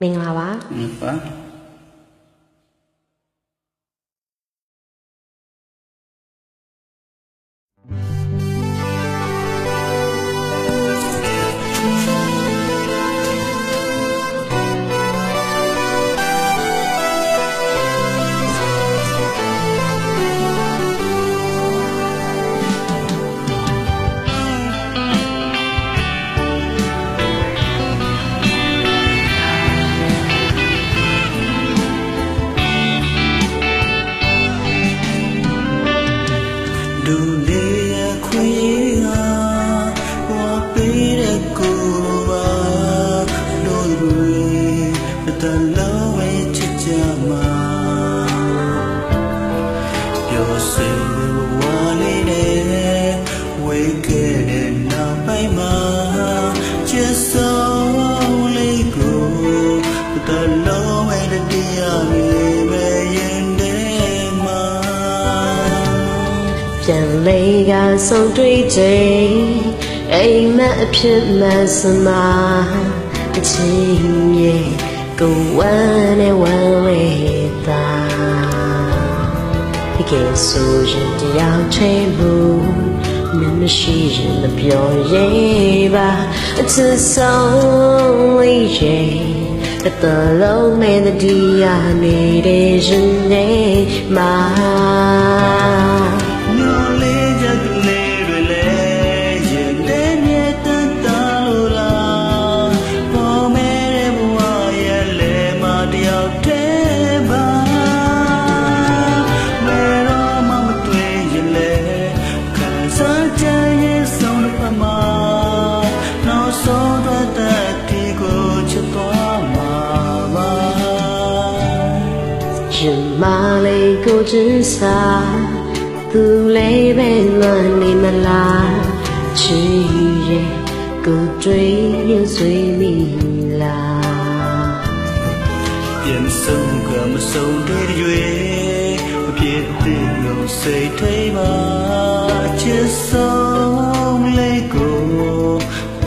မင်္ဂလာပါလူလေးရခွေးဟာဝါပေးတဲ့ကိုယ်ပါလို့တွေတလုံးဝချစ်ကြမှာပြောစိတ်ဝါလေးနဲ့ဝေးခဲ့တဲ့နောက်ပိုင်းမှာချစ်ဆုံးလေးကိုတလုံးဝတရားလေးပဲရင်ထဲမှာ ပြန်လေကဆုံးတွေ့ချိန်အိမ်မက်အဖြစ်မှန်စမှာအချင်းရဲ့ကိုဝမ်းနဲ့ဝမ်းလေးသာဒီကဲဆိုရင်တရားချေမှုမမရှိရင်မပြောရေးပါအချစ်ဆုံးလေးရဲ့တလုံးမဲ့တရားနေတဲ့ရင်နေမှာ ရှင်မလေးကိုချစ်စားသူလေးပဲလွန်နေမလားချစ်ရဲ့ကိုတွေ့ရင်ဆွေးမိလား ပြန်ဆုံးကမဆုံးတဲ့ရွေမဖြစ်သေးလို့စိတ်ထိပ်မှာချစ်ဆုံးလေးကို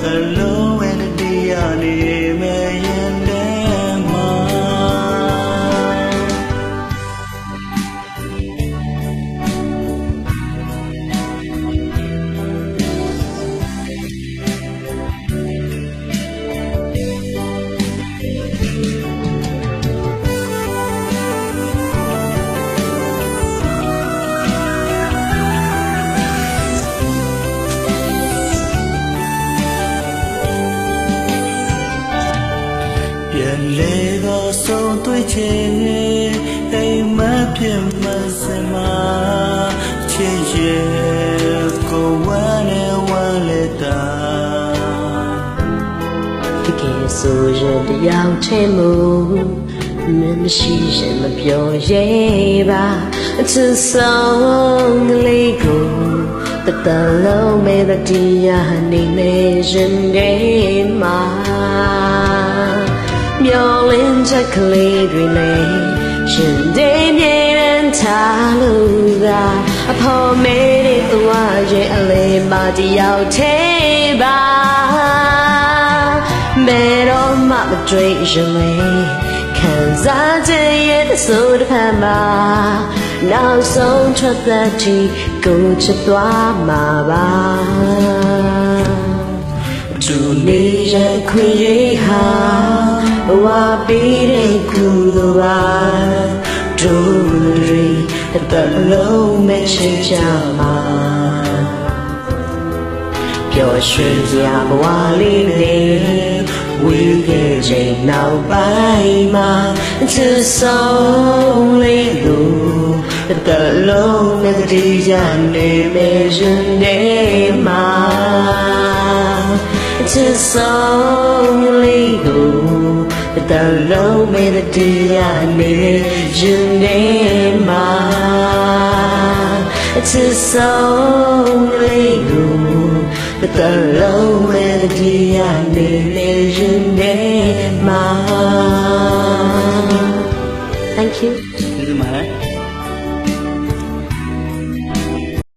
အလုံးဝတရားနေမယ်ရင်ထဲမှာ ပြန်လေတော့ဆုံးတွေ့ချင်အိမ်မဖြစ်မစမချစ်ရဲ့ကိုဝမ်းနဲ့ဝမ်းလက်တာ ဒီကဲဆိုရင်တရားချေမှုမရှိရင်မပြောရေးပါအချစ်ဆုံးလေးကိုတလုံးမဲ့တရားနေနေရင်နေမှာ မျောလင်းချက်ကလေးတွေနဲ့ရှင်ဒေးမြင်ထားလို့ကအဖော်မေးတဲ့သွားရဲ့အလေးမတယောက်သေးပါမဲတော့မှမတွေ့ရင်လေခံစားချက်ရဲ့ဆိုတဲ့ဖန်မှာနောက်ဆုံးထွက်သက်တီကိုချစ်သွားမှာပါ သူလေးရခွေးဟာဝါပေးတဲ့ကူတော်ပါတို့တွေတလုံးမဲ့ချစ်ကြမှာပျော်ရွှင်စရာဘဝလေးနဲ့ဝေးခဲ့ချိန်နောက်ပိုင်းမှာချစ်ဆုံးလေးကိုတလုံးနဲ့တရားနေမယ်ရင်ထဲမှာ ချစ်ဆုံးလေးကိုတလုံးမဲ့တရားနေရင်ထဲမှာချစ်ဆုံးလေးကိုတလုံးမဲ့တ